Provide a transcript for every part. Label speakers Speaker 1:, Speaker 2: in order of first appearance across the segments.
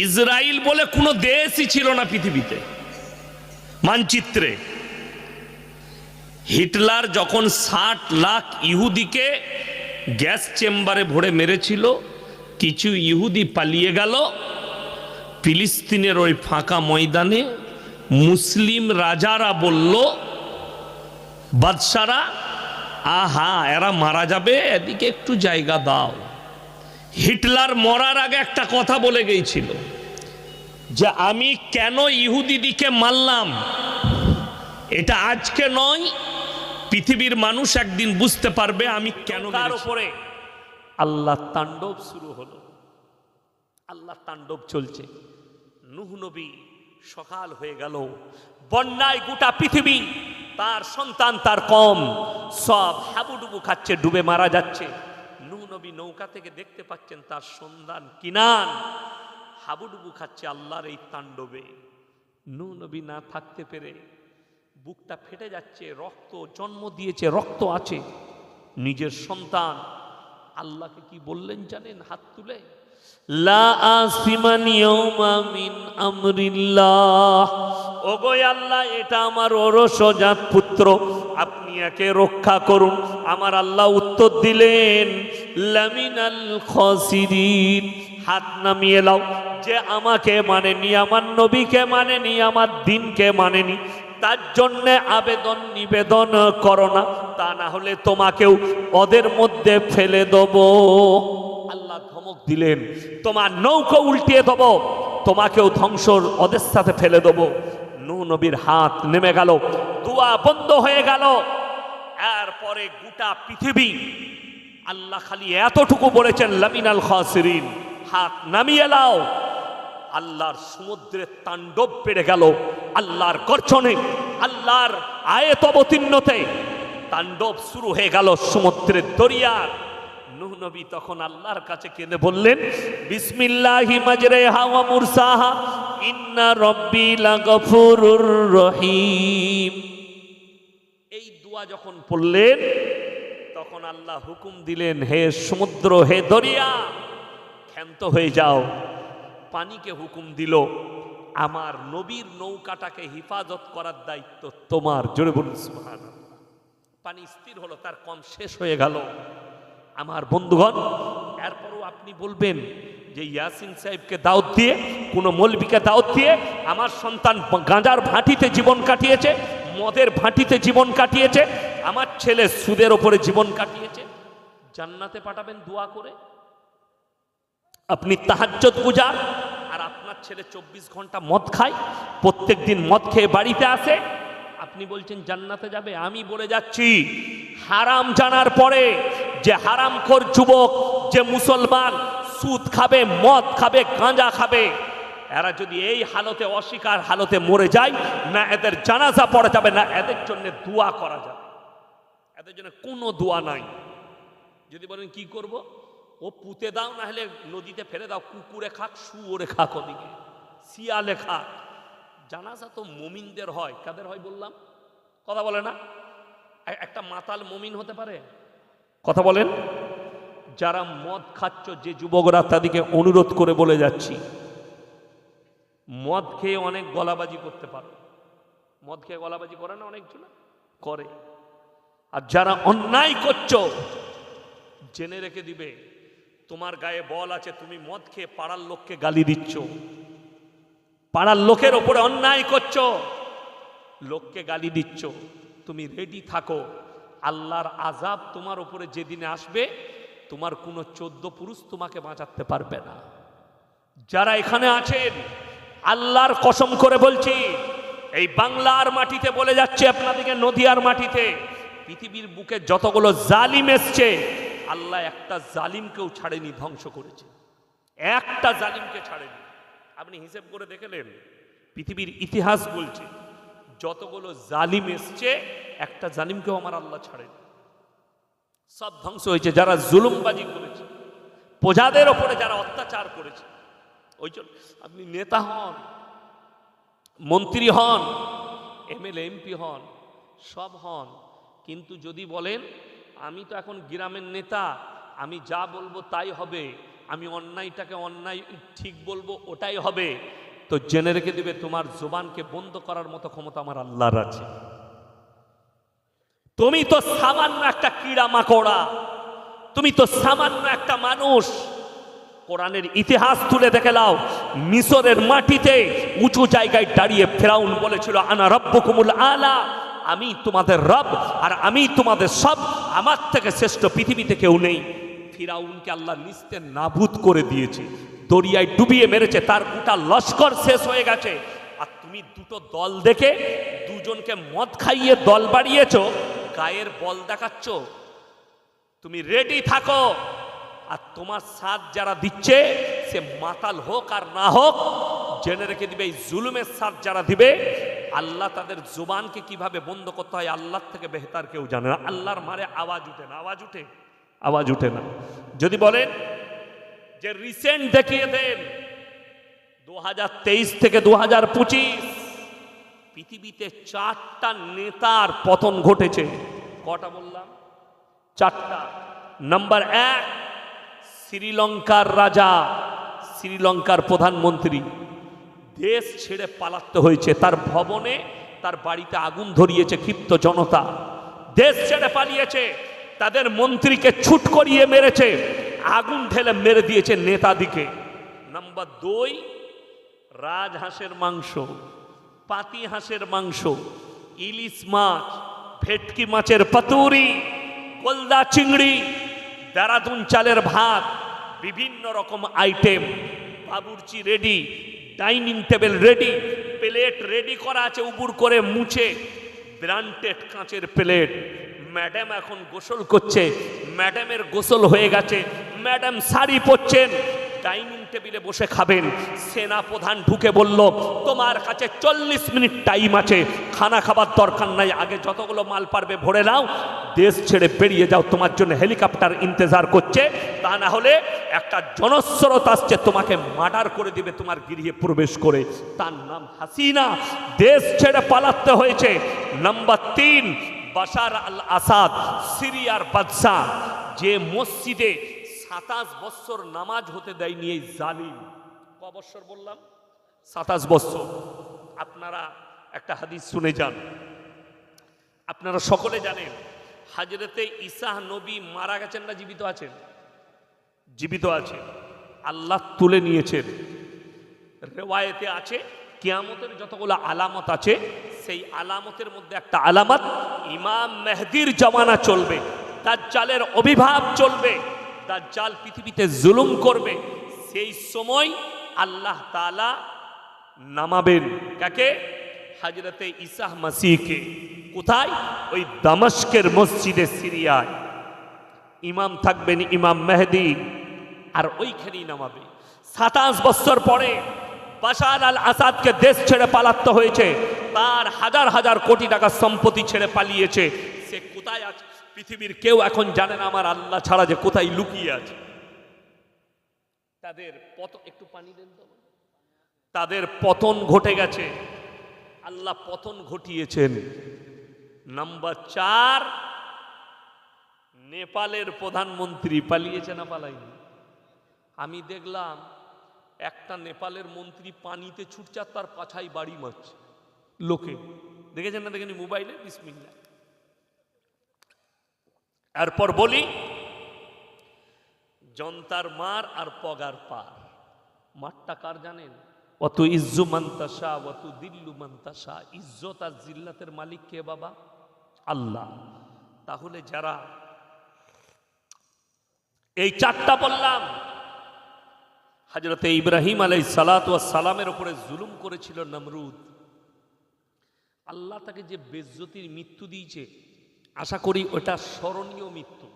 Speaker 1: Israel বলে কোনো দেশই ছিল না পৃথিবীতে মানচিত্রে। হিটলার যখন 60 লাখ ইহুদিকে গ্যাস চেম্বারে ভরে মেরেছিল, কিছু ইহুদি পালিয়ে গেল ফিলিস্তিনের ওই ফাঁকা ময়দানে। মুসলিম রাজারা বলল, বাদশারা, আহা এরা মারা যাবে, এদিকে একটু জায়গা দাও। হিটলার মরার আগে একটা কথা বলে গিয়েছিল যে আমি কেন ইহুদিদিকে মারলাম, এটা আজকে নয়, পৃথিবীর মানুষ একদিন বুঝতে পারবে আমি কেন। তার উপরে আল্লাহ তাণ্ডব শুরু হলো, আল্লাহ তাণ্ডব চলছে। নূহ নবী সকাল হয়ে গেল, বন্যায় গোটা পৃথিবী, তার সন্তান তার কম সব হাবুডুবু খাচ্ছে, ডুবে মারা যাচ্ছে। নূহ নবী নৌকা থেকে দেখতে পাচ্ছেন তার সন্তান কিনান হাবুডুবু খাচ্ছে আল্লাহর এই তাণ্ডবে। নূহ নবী না থাকতে পেরে বুকটা ফেটে যাচ্ছে, রক্ত জন্ম দিয়েছে, রক্ত আছে। নিজের সন্তান আল্লাহকে কি বললেন জানেন? হাত তুলে, লা আসিমান ইয়াউমা মিন আমরিল্লাহ, ওগো আল্লাহ এটা আমার ওরসজাত পুত্র, আপনি একে রক্ষা করুন। আমার আল্লাহ উত্তর দিলেন, লামিনাল খাসিরিন, হাত নামিয়ে লাও। যে আমাকে মানেনি, আমার নবীকে মানেনি, আমার দ্বীনকে মানেনি, তার জন্য আবেদন নিবেদন করো না, তা না হলে তোমাকেও ওদের মধ্যে ফেলে দেব। আল্লাহ ধমক দিলেন, তোমার নৌকা উল্টিয়ে দেব, তোমাকেও ধ্বংসর ওদের সাথে ফেলে দেব। নূহ নবীর হাত নেমে গেল, দোয়া বন্ধ হয়ে গেল। এরপরে গোটা পৃথিবী, আল্লাহ খালি এতটুকু বলেছেন, লামিনাল খাসিরিন, হাত নামিয়ে লাও। আল্লাহর সমুদ্রের তাণ্ডব বেড়ে গেল, আল্লাহর গর্জনে, আল্লাহর আয়াত অবতীর্ণতে তাণ্ডব শুরু হয়ে গেল সমুদ্রের দরিয়ার। নূহ নবী তখন আল্লাহর কাছে কেঁদে বললেন, বিসমিল্লাহি মাজরাহা ওয়া মুরসাহা, ইন্না রাব্বি লাগফুরুর রহিম। এই দোয়া যখন পড়লেন, তখন আল্লাহ হুকুম দিলেন, হে সমুদ্র, হে দরিয়া, ক্ষান্ত হয়ে যাও। পানিকে হুকুম দিল, আমার নবীর নৌকাটাকে হিফাজত করার দায়িত্ব তোমার। জোরে বলুন সুবহানাল্লাহ। পানি স্থির হলো, তার কম শেষ হয়ে গেল। আমার বন্ধুগণ, এরপরও আপনি বলবেন যে ইয়াসিন সাহেবকে দাওয়াত দিয়ে, কোনো মৌলবীকে দাওয়াত দিয়ে আমার সন্তান গাঁজার ভাটিতে জীবন কাটিয়েছে, মদের ভাটিতে জীবন কাটিয়েছে, আমার ছেলে সুদের ওপরে জীবন কাটিয়েছে, জান্নাতে পাঠাবেন দোয়া করে? আপনি তাহাজ্জুদ গুজার, আর আপনার ছেলে 24 ঘন্টা মদ খায়, প্রত্যেক দিন মদ খেয়ে বাড়িতে আসে, আপনি বলছেন জান্নাতে যাবে? আমি বলে যাচ্ছি, হারাম জানার পরে যে হারামখোর যুবক, যে মুসলমান সুদ খাবে, মদ খাবে, গাঁজা খাবে, এরা যদি এই হালতে, অস্বীকার হালতে মরে যায়, না এদের জানাজা পড়া যাবে, না এদের জন্য দোয়া করা যাবে। এদের জন্য কোনো দোয়া নাই। যদি বলেন কি করব, ও পুঁতে দাও, না হলে নদীতে ফেলে দাও, কুকুরে খাক, শুয়োরে খাক, ওদিকে শিয়ালে খাক। জানাজা তো মুমিনদের হয়। কাদের হয় বললাম? কথা বলে না। একটা মাতাল মুমিন হতে পারে? কথা বলেন। যারা মদ খাচ্ছ, যে যুবকরা, তাদেরকে অনুরোধ করে বলে যাচ্ছি, মদ খেয়ে অনেক গলাবাজি করতে পারো। মদ খেয়ে গলাবাজি করে না অনেকজন? করে। আর যারা অন্যায় করছো, জেনে রেখে দিবে, তোমার গায়ে বল আছে, তুমি মদ খেয়ে পাড়ার লোককে গালি দিচ্ছ, পাড়ার লোকের ওপরে অন্যায় করছো, লোককে গালি দিচ্ছ, তুমি রেডি থাকো, আল্লাহর আযাব তোমার উপরে যেদিনে আসবে, তোমার কোনো 14 পুরুষ তোমাকে বাঁচাতে পারবে না। যারা এখানে আছেন, আল্লাহর কসম করে বলছি, এই বাংলার মাটিতে বলে যাচ্ছে আপনাদেরকে, নদিয়ার মাটিতে, পৃথিবীর বুকে যতগুলো জালিম এসছে, আল্লাহ একটা জালিমকেও ছাড়েনি, ধ্বংস করেছে। একটা জালিমকে ছাড়েনি। আপনি হিসেব করে দেখলেন, পৃথিবীর ইতিহাস বলছে, যতগুলো জালিম এসছে, একটা জালিমকেও আমার আল্লাহ ছাড়েনি, সব ধ্বংস হয়েছে। যারা জুলুমবাজি করেছে, প্রজাদের ওপরে যারা অত্যাচার করেছে, ওই জন্য আপনি নেতা হন, মন্ত্রী হন, এমএলএ এমপি হন, সব হন, কিন্তু যদি বলেন আমি তো এখন গ্রামের নেতা, আমি যা বলবো তাই হবে, আমি অন্যায়টাকে অন্যায় ঠিক বলবো, ওটাই হবে, তো জেনে রেখে দিবে তোমার জবানকে বন্ধ করার মতো ক্ষমতা আমার আল্লাহর আছে। তুমি তো সামান্য একটা কীড়া মাকড়া, তুমি তো সামান্য একটা মানুষ। কোরআনের ইতিহাস তুলে দেখে নাও, মিশরের মাটিতে উঁচু জায়গায় দাঁড়িয়ে ফেরাউন বলেছিল আনা রব্বুকুমুল আলা, আমি তোমাদের রব আর আমি তোমাদের সব, আমার থেকে শ্রেষ্ঠ পৃথিবীতে কেউ নেই। ফিরাউনকে আল্লাহ নিস্তে নাবুদ করে দিয়েছে, দরিয়ায় ডুবিয়ে মেরেছে, তার গোটা লস্কর শেষ হয়ে গেছে। আর তুমি দুটো দল দেখে দুজনকে মদ খাইয়ে দল বাড়িয়েছো, গায়ের বল দেখাচ্ছ। তুমি রেডি থাকো, আর তোমার সাথ যারা দিচ্ছে সে মাতাল হোক আর না হোক, জেনে রেখে দিবে এই জুলুমের সাথ যারা দিবে, আল্লাহ তাদের জুবানকে কিভাবে বন্ধ করতে হয় আল্লাহর থেকে বেহতার কেউ জানে না। আল্লাহর মারে আওয়াজ উঠে না, আওয়াজ উঠে, আওয়াজ উঠে না। যদি বলেন যে রিসেন্ট দেখিয়ে দেন 2023 থেকে 2025 পৃথিবীতে 4টা নেতার পতন ঘটেছে। কটা বললাম? 4টা। নাম্বার 1, শ্রীলঙ্কার রাজা, শ্রীলঙ্কার প্রধানমন্ত্রী দেশ ছেড়ে পালাতে হয়েছে, তার ভবনে তার বাড়িতে আগুন ধরিয়েছে ক্ষিপ্ত জনতা, দেশ ছেড়ে পালিয়েছে, তাদের মন্ত্রীকে ছুট করিয়ে মেরেছে, আগুন ঢেলে মেরে দিয়েছে নেতাদিকে। নাম্বার 2, রাজহাঁসের মাংস, পাতি হাঁসের মাংস, ইলিশ মাছ, ভেটকি মাছের পাতুরি, কলদা চিংড়ি, দেরাদুন চালের ভাত, বিভিন্ন রকম আইটেম, বাবুর্চি ready, dining table ready, plate ready করা আছে উবুর করে মুছে, ব্রান্ডেড কাঁচের প্লেট। ম্যাডাম এখন গোসল করছে, ম্যাডামের গোসল হয়ে গেছে, ম্যাডাম শাড়ি পরছেন, ডাইনিং টেবিলে বসে খাবেন। সেনা প্রধান ঢুকে বলল তোমার কাছে 40 মিনিট টাইম আছে, খানা খাবার দরকার নাই, আগে যতগুলো মাল পারবে ভরে নাও, দেশ ছেড়ে বেরিয়ে যাও, তোমার জন্য হেলিকপ্টার ইন্তজার করছে, তা না হলে একটা জনস্রোত আসছে তোমাকে মার্ডার করে দিবে তোমার গৃহে প্রবেশ করে। তার নাম হাসিনা, দেশ ছেড়ে পালাতে হয়েছে। নাম্বার 3, বাশার আল আসাদ, সিরিয়ার বাদশাহ, যে মসজিদে 27 বছর নামাজ হতে দেয়নি এই জালিম। ক বছর বললাম? 27 বছর। আপনারা একটা হাদিস শুনে যান, আপনারা সকলে জানেন হযরতে ঈসা নবী মারা গেছেন না জীবিত আছেন? জীবিত আছে, আল্লাহ তুলে নিয়েছেন। রিওয়ায়েতে আছে কিয়ামতের যতগুলো আলামত আছে সেই আলামতের মধ্যে একটা আলামত ইমাম মেহদির জামানা চলবে, দাজ্জালের অভিভাব চলবে, দাজ্জাল পৃথিবীতে জুলুম করবে। সেই সময় আল্লাহ তাআলা নামাবেন কাকে? হযরতে ঈসা মসিহকে। কোথায়? ওই দামেস্কের মসজিদে সিরিয়ায় ইমাম থাকবেন ইমাম মেহদি, আর ওইখানেই নামাবে। 27 বছর পরে বাশার আল আসাদকে দেশ ছেড়ে পালাতে হয়েছে, তার হাজার হাজার কোটি টাকা সম্পত্তি ছেড়ে পালিয়েছে। সে কোথায় আছে পৃথিবীর কেউ এখন জানে না আমার আল্লাহ ছাড়া, যে কোথায় লুকিয়ে আছে। তাদের পতন, একটু পানি দেন তো, তাদের পতন ঘটে গেছে, আল্লাহ পতন ঘটিয়েছেন। নাম্বার 4, নেপালের প্রধানমন্ত্রী পালিয়েছে না পালাইনি? আমি দেখলাম একটা নেপালের মন্ত্রী পানিতে ছুটছে আর তার পাছায় বাড়ি মারছে লোকে, দেখেছেন না দেখেনি মোবাইলে? বিসমিল্লাহ। এরপর বলি জন্তার মার আর পগার পার। মারটা কার জানেন? অত ইজ্জু মান্তাসা অত দিল্লু মান্তাসা, ইজ্জত আর জিল্লাতের মালিক কে বাবা? আল্লাহ। তাহলে যারা এই 4টা বললাম, হযরতে ইব্রাহিম আলাইহিস সালাতু ওয়াস সালামের উপরে জুলুম করেছিল নমরুদ, আল্লাহ তাকে যে বেজ্জতির মৃত্যু দিয়েছে, আশা করি ওটা স্মরণীয় মৃত্যু।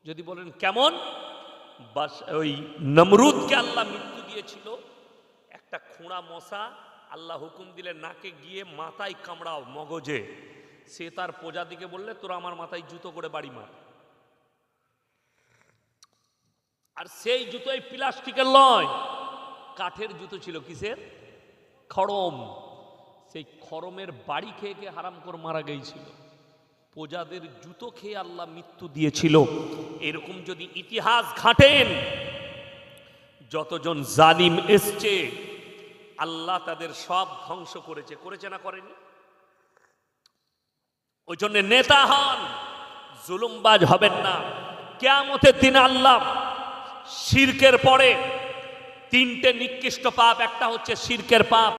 Speaker 1: যদি বলেন কেমন? ওই নমরুদকে আল্লাহ মৃত্যু দিয়েছিল, একটা খোঁড়া মশা আল্লাহ হুকুম দিলে নাকে গিয়ে মাথায় কামড়াও মগজে, সে তার প্রজাদিকে বললে তোরা আমার মাথায় জুতো করে বাড়ি মার। আর সেই জুতোই প্লাস্টিকের নয়, কাঠের জুতো ছিল। কিসের? খড়ম। সেই খড়মের বাড়ি খেয়ে খেয়ে হারাম করে মারা গিয়েছিল। প্রজাদের জুতো খেয়ে আল্লাহ মৃত্যু দিয়েছিল। এরকম যদি ইতিহাস ঘাটেন যতজন জালিম এসছে আল্লাহ তাদের সব ধ্বংস করেছে, করেছে না করেনি? ওই জন্য নেতা হন, জুলুমবাজ হবেন না। কিয়ামতের দিন আল্লাহ শিরকের পরে তিনটে নিকৃষ্ট পাপ, একটা হচ্ছে শিরকের পাপ।